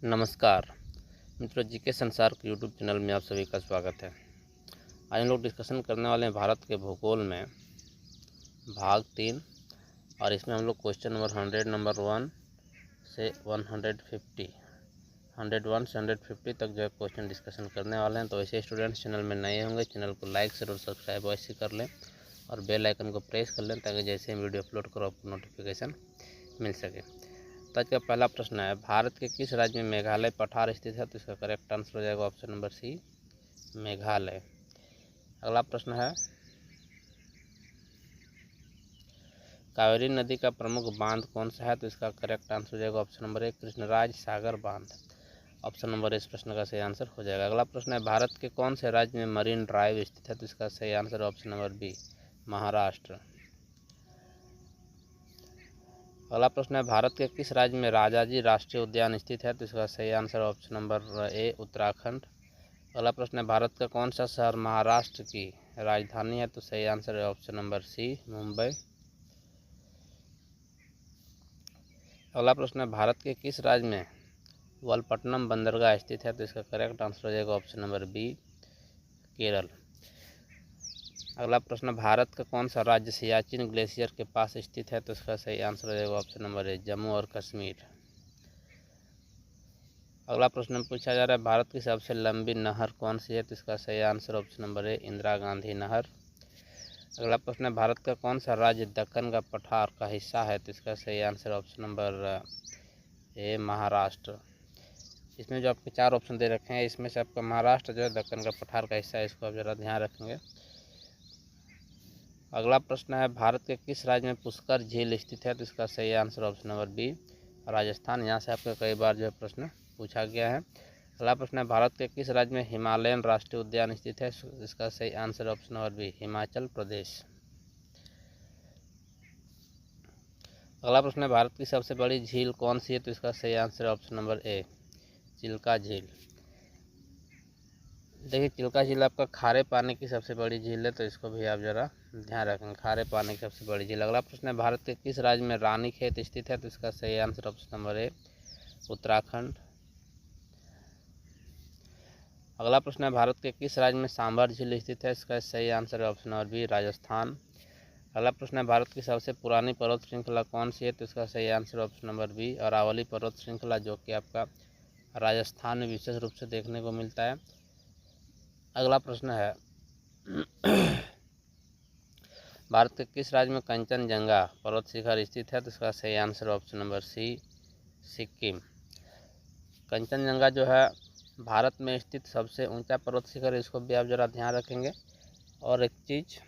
नमस्कार मित्रों, जीके संसार के यूट्यूब चैनल में आप सभी का स्वागत है। आज हम लोग डिस्कशन करने वाले हैं भारत के भूगोल में भाग 3 और इसमें हम लोग क्वेश्चन नंबर 100 नंबर 1 से 150 101 से 150 तक जो है क्वेश्चन डिस्कशन करने वाले हैं। तो ऐसे स्टूडेंट्स चैनल में नए होंगे, चैनल को लाइक शेयर और सब्सक्राइब अवश्य कर लें और बेल आइकन को प्रेस कर लें ताकि जैसे हम वीडियो अपलोड करो आपको नोटिफिकेशन मिल सके। तो आज का पहला प्रश्न है, भारत के किस राज्य में मेघालय पठार स्थित है? तो इसका करेक्ट आंसर हो जाएगा ऑप्शन नंबर सी, मेघालय। अगला प्रश्न है, कावेरी नदी का प्रमुख बांध कौन सा है? तो इसका करेक्ट आंसर हो जाएगा ऑप्शन नंबर ए, कृष्णराज सागर बांध। ऑप्शन नंबर इस प्रश्न का सही आंसर हो जाएगा। अगला प्रश्न है, भारत के कौन से राज्य में मरीन ड्राइव स्थित है? तो इसका सही answer option number B, Maharashtra. अगला प्रश्न है, भारत के किस राज्य में राजाजी राष्ट्रीय उद्यान स्थित है? तो इसका सही आंसर ऑप्शन नंबर ए, उत्तराखंड। अगला प्रश्न है, भारत का कौन सा शहर महाराष्ट्र की राजधानी है? तो सही आंसर है ऑप्शन नंबर सी, मुंबई। अगला प्रश्न है, भारत के किस राज्य में वलपट्टनम बंदरगाह स्थित है? तो इसका करेक्ट आंसर हो जाएगा ऑप्शन नंबर बी, केरल। अगला प्रश्न, भारत का कौन सा राज्य सियाचिन ग्लेशियर के पास स्थित है? तो इसका सही आंसर हो जाएगा ऑप्शन नंबर ए, जम्मू और कश्मीर। अगला प्रश्न पूछा जा रहा है, भारत की सबसे लंबी नहर कौन सी है? तो इसका सही आंसर ऑप्शन नंबर ए, इंदिरा गांधी नहर। अगला प्रश्न है, भारत का कौन सा राज्य दक्कन का पठार का हिस्सा है? तो इसका सही आंसर ऑप्शन नंबर ए, महाराष्ट्र। इसमें जो आपके 4 ऑप्शन दे रखे हैं, इसमें से आपका महाराष्ट्र जो है दक्कन का पठार का हिस्सा है, इसको आप जरा ध्यान रखेंगे। अगला प्रश्न है, भारत के किस राज्य में पुष्कर झील स्थित है? तो इसका सही answer option number B, Rajasthan. यहाँ से आपका कई बार जो है प्रश्न पूछा गया है। अगला प्रश्न है, भारत के किस राज्य में हिमालयन राष्ट्रीय उद्यान स्थित है? इसका सही answer option number B, Himachal Pradesh. अगला प्रश्न है, भारत की सबसे बड़ी झील कौन सी है? तो इसका सही answer option number A, Chilka झील। देखिए, चिल्का झील आपका खारे पानी की सबसे बड़ी झील है, तो इसको भी आप जरा ध्यान रखें, खारे पानी की सबसे बड़ी झील। अगला प्रश्न है, भारत के किस राज्य में रानीखेत स्थित है? तो इसका सही आंसर ऑप्शन नंबर ए, उत्तराखंड। अगला प्रश्न है, भारत के किस राज्य में सांभर झील स्थित है? इसका सही आंसर है ऑप्शन नंबर बी, राजस्थान। अगला प्रश्न है, भारत की सबसे पुरानी पर्वत श्रृंखला कौन सी है? तो इसका सही answer option number B, Aravalli पर्वत श्रृंखला, जो कि आपका राजस्थान में विशेष रूप से देखने को मिलता है। अगला प्रश्न है, भारत के किस राज्य में कंचनजंगा पर्वत शिखर स्थित है? तो इसका सही answer option number C, Sikkim. Kangchenjunga जो है भारत में स्थित सबसे ऊंचा पर्वत शिखर है, इसको भी आप जरा ध्यान रखेंगे। और एक चीज़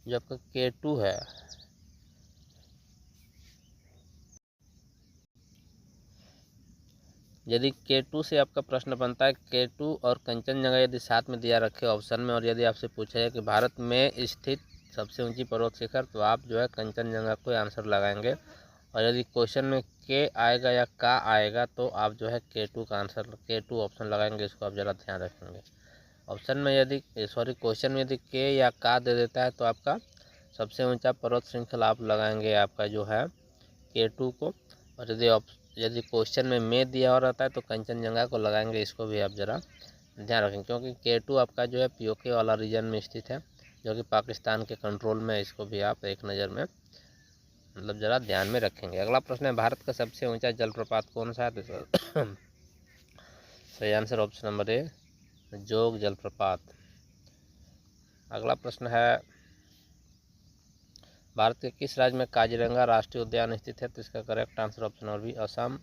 जो आपका K2 है, यदि K2 से आपका प्रश्न बनता है, K2 और कंचनजंगा यदि साथ में दिया रखे ऑप्शन में, और यदि आपसे पूछा जाए कि भारत में स्थित सबसे ऊंची पर्वत शिखर, तो आप जो है कंचनजंगा को आंसर लगाएंगे। और यदि क्वेश्चन में के आएगा या का आएगा, तो आप जो है K2 का आंसर, K2 ऑप्शन लगाएंगे, इसको आप ज़रा ध्यान रखेंगे। ऑप्शन में यदि क्वेश्चन में यदि के या का दे देता है, तो आपका सबसे ऊंचा पर्वत श्रृंखला आप लगाएंगे आपका जो है K2 को। और यदि क्वेश्चन में दिया हो रहता है, तो कंचनजंगा को लगाएंगे, इसको भी आप ज़रा ध्यान रखेंगे, क्योंकि K2 आपका जो है POK वाला रीजन में स्थित है, जो कि पाकिस्तान के कंट्रोल में है। इसको भी आप एक नज़र में मतलब ज़रा ध्यान में रखेंगे। अगला प्रश्न है, भारत का सबसे ऊंचा जलप्रपात कौन सा है? तो सही आंसर ऑप्शन नंबर ए, जोग जलप्रपात। अगला प्रश्न है, भारत के किस राज्य में काजीरंगा राष्ट्रीय उद्यान स्थित है? तो इसका correct answer option number B, Assam.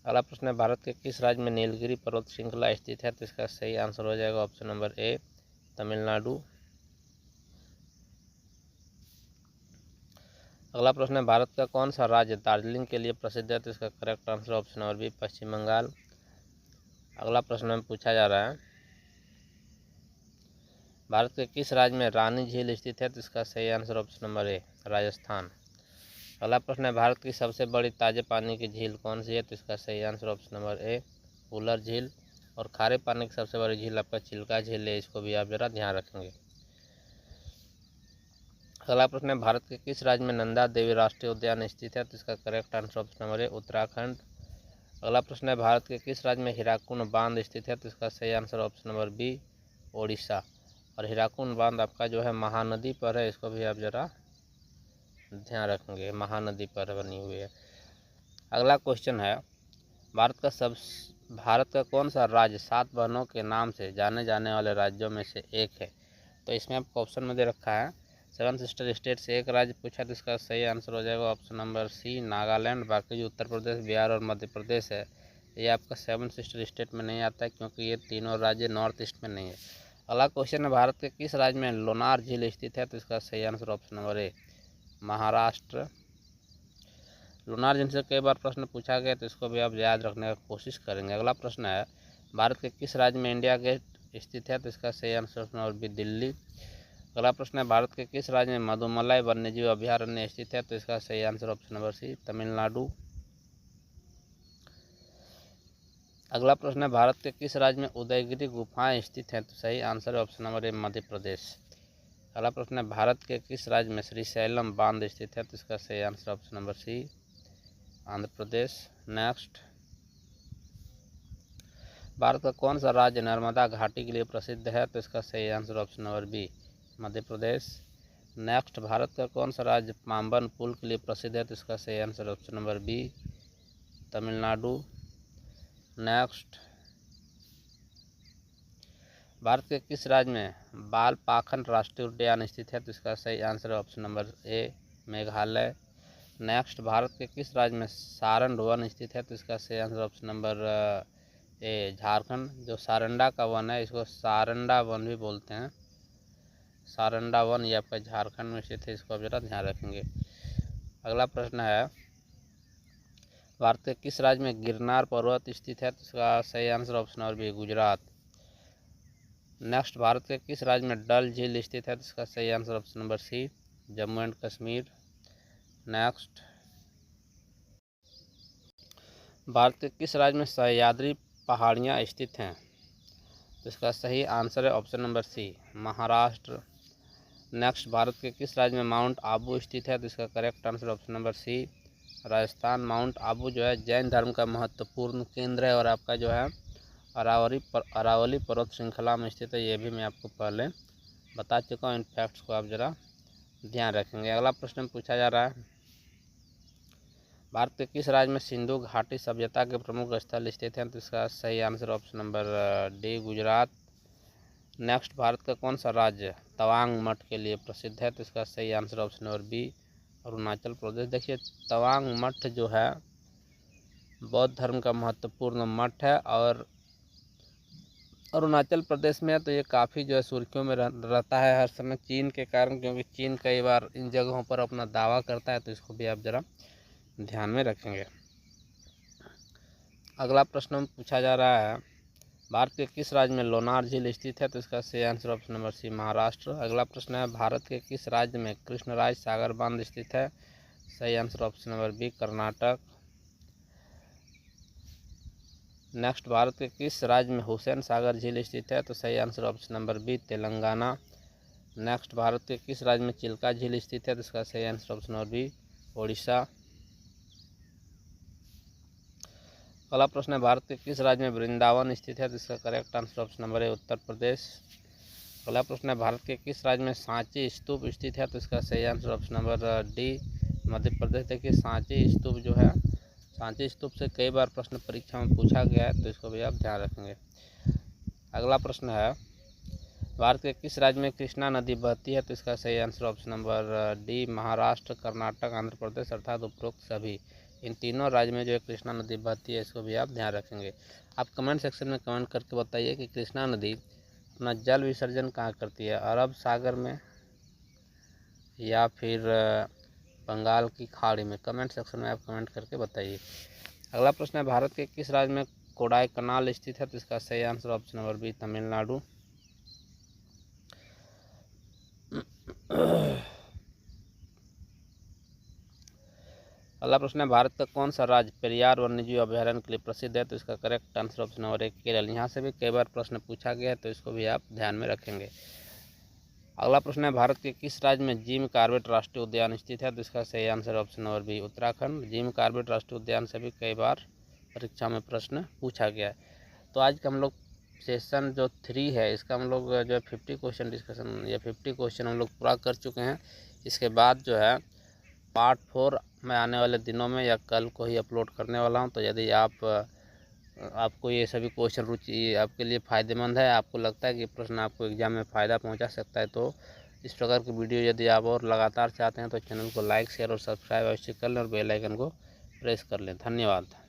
अगला प्रश्न है, भारत के किस राज्य में नीलगिरी पर्वत श्रृंखला स्थित है? तो इसका सही आंसर हो जाएगा ऑप्शन नंबर ए, तमिलनाडु। अगला प्रश्न है, भारत का कौन सा राज्य दार्जिलिंग के लिए प्रसिद्ध है? तो इसका correct answer option number B, Paschim Bangal. अगला प्रश्न में पूछा जा रहा है, भारत के किस राज्य में रानी झील स्थित है? तो इसका सही आंसर ऑप्शन नंबर ए, राजस्थान। अगला प्रश्न है, भारत की सबसे बड़ी ताजे पानी की झील कौन सी है? तो इसका सही आंसर ऑप्शन नंबर ए, उलर झील। और खारे पानी की सबसे बड़ी झील आपका चिल्का झील है, इसको भी आप जरा ध्यान रखेंगे। अगला प्रश्न है, भारत के किस राज्य में नंदा देवी राष्ट्रीय उद्यान स्थित है? तो इसका करेक्ट आंसर ऑप्शन नंबर ए, उत्तराखंड। अगला प्रश्न है भारत के किस राज्य में हीराकुंड बांध स्थित है? तो इसका सही answer option number B Odisha. और हीराकुंड बांध आपका जो है महानदी पर है, इसको भी आप जरा ध्यान रखेंगे, महानदी पर बनी हुई है। अगला क्वेश्चन है भारत का कौन सा राज्य 7 बहनों के नाम से जाने जाने वाले राज्यों में से एक है? तो इसमें आपको ऑप्शन में दे रखा है 7 सिस्टर स्टेट से एक राज्य पूछा, तो इसका सही आंसर हो जाएगा ऑप्शन नंबर सी नागालैंड। बाकी जो उत्तर प्रदेश, बिहार और मध्य प्रदेश है, ये आपका 7 सिस्टर स्टेट में नहीं आता है, क्योंकि ये तीनों राज्य नॉर्थ ईस्ट में नहीं है। अगला क्वेश्चन है भारत के किस राज्य में लोनार झील स्थित है? तो इसका सही आंसर ऑप्शन नंबर ए महाराष्ट्र। लोनार झील से कई बार प्रश्न पूछा गया, तो इसको भी आप याद रखने का कोशिश करेंगे। अगला प्रश्न है भारत के किस राज्य में इंडिया गेट स्थित है? तो इसका सही answer option number B Delhi. अगला प्रश्न है भारत के किस राज्य में मधुमलाई वन्यजीव अभयारण्य स्थित है? तो इसका सही answer option number C Tamil Nadu. अगला प्रश्न है भारत के किस राज्य में उदयगिरी गुफाएं स्थित हैं? तो सही आंसर है ऑप्शन नंबर ए मध्य प्रदेश। अगला प्रश्न है भारत के किस राज्य में श्रीशैलम बांध स्थित है? तो इसका सही answer option number C Andhra Pradesh. Next, Bharat का कौन सा राज्य नर्मदा घाटी के लिए प्रसिद्ध है? तो इसका सही answer option number B Madhya Pradesh. Next, Bharat का कौन सा राज्य पाम्बन पुल के लिए प्रसिद्ध है? तो इसका सही answer option number B Tamil Nadu. Next, Bharat के किस राज्य में बालपाखन राष्ट्रीय उद्यान स्थित है? तो इसका सही आंसर है ऑप्शन नंबर ए मेघालय। नेक्स्ट, भारत के किस राज्य में सारंड वन स्थित है? तो इसका सही आंसर ऑप्शन नंबर ए झारखंड। जो सारंडा का वन है, इसको सारंडा वन भी बोलते हैं। सारंडा वन ये आपका झारखंड में स्थित है, इसको आप जरा ध्यान रखेंगे। अगला प्रश्न है भारत के किस राज्य में गिरनार पर्वत स्थित है? तो इसका सही answer option number B Gujarat. Next, Bharat के किस राज्य में डल झील स्थित है? तो इसका सही answer option number C Jammu and Kashmir. Next, Bharat के किस राज्य में सह्याद्री पहाड़ियाँ स्थित हैं? तो इसका सही आंसर है option number C Maharashtra. Next, Bharat के किस राज्य में माउंट आबू स्थित है? तो इसका correct answer option number C Rajasthan. Mount Abu जो है जैन धर्म का महत्वपूर्ण केंद्र है और आपका जो है अरावली पर्वत श्रृंखला में स्थित है। ये भी मैं आपको पहले बता चुका हूँ, इन फैक्ट्स को आप जरा ध्यान रखेंगे। अगला प्रश्न पूछा जा रहा है भारत के किस राज्य में सिंधु घाटी सभ्यता के प्रमुख स्थल स्थित हैं? तो इसका सही answer option number D Gujarat. Next, Bharat का कौन सा राज्य तवांग मठ के लिए प्रसिद्ध है? तो इसका सही answer option number B Arunachal Pradesh. देखिए, तवांग मठ जो है बौद्ध धर्म का महत्वपूर्ण मठ है और अरुणाचल प्रदेश में है, तो ये काफ़ी जो है सुर्खियों में रहता है हर समय चीन के कारण, क्योंकि चीन कई बार इन जगहों पर अपना दावा करता है, तो इसको भी आप ज़रा ध्यान में रखेंगे। अगला प्रश्न पूछा जा रहा है भारत के किस राज्य में लोनार झील स्थित है? तो इसका सही answer option number C Maharashtra. अगला प्रश्न है भारत के किस राज्य में कृष्णराज सागर बांध स्थित है? सही answer option number B Karnataka. Next, Bharat के किस राज्य में हुसैन सागर झील स्थित है? तो सही answer option number B Telangana. Next, Bharat के किस राज्य में चिल्का झील स्थित है? तो इसका सही answer option number B Odisha. अगला प्रश्न है भारत के किस राज्य में वृंदावन स्थित है? तो इसका करेक्ट आंसर ऑप्शन नंबर है उत्तर प्रदेश। अगला प्रश्न है भारत के किस राज्य में सांची स्तूप स्थित है? तो इसका सही answer option number D Madhya Pradesh. देखिए, सांची स्तूप जो है, सांची स्तूप से कई बार प्रश्न परीक्षा में पूछा गया है, तो इसको भी आप ध्यान रखेंगे। अगला प्रश्न है भारत के किस राज्य में कृष्णा नदी बहती है? तो इसका सही answer option number D Maharashtra, Karnataka, Andhra Pradesh, अर्थात उपरोक्त सभी इन तीनों राज्य में जो है कृष्णा नदी बहती है, इसको भी आप ध्यान रखेंगे। आप कमेंट सेक्शन में कमेंट करके बताइए कि कृष्णा नदी अपना जल विसर्जन कहाँ करती है, अरब सागर में या फिर बंगाल की खाड़ी में? कमेंट सेक्शन में आप कमेंट करके बताइए। अगला प्रश्न है भारत के किस राज्य में कोडाईकनाल स्थित है? तो इसका सही answer option number B Tamil Nadu. अगला प्रश्न है भारत का कौन सा राज्य पेरियार वन्यजीव अभयारण्य के लिए प्रसिद्ध है? तो इसका करेक्ट आंसर ऑप्शन नंबर एक केरल। यहाँ से भी कई बार प्रश्न पूछा गया है, तो इसको भी आप ध्यान में रखेंगे। अगला प्रश्न है भारत के किस राज्य में जिम कॉर्बेट राष्ट्रीय उद्यान स्थित है? तो इसका सही answer option number B Uttarakhand. Jim Corbett राष्ट्रीय उद्यान से भी कई बार परीक्षा में प्रश्न पूछा गया है। तो आज का हम लोग सेशन जो 3 है इसका हम लोग जो है 50 क्वेश्चन डिस्कशन या 50 क्वेश्चन हम लोग पूरा कर चुके हैं। इसके बाद जो है पार्ट 4 मैं आने वाले दिनों में या कल को ही अपलोड करने वाला हूं। तो यदि आपको ये सभी क्वेश्चन रुचि आपके लिए फ़ायदेमंद है, आपको लगता है कि प्रश्न आपको एग्ज़ाम में फ़ायदा पहुंचा सकता है, तो इस प्रकार की वीडियो यदि आप और लगातार चाहते हैं तो चैनल को लाइक शेयर और सब्सक्राइब अवश्य कर लें और बेल आइकन को प्रेस कर लें। धन्यवाद।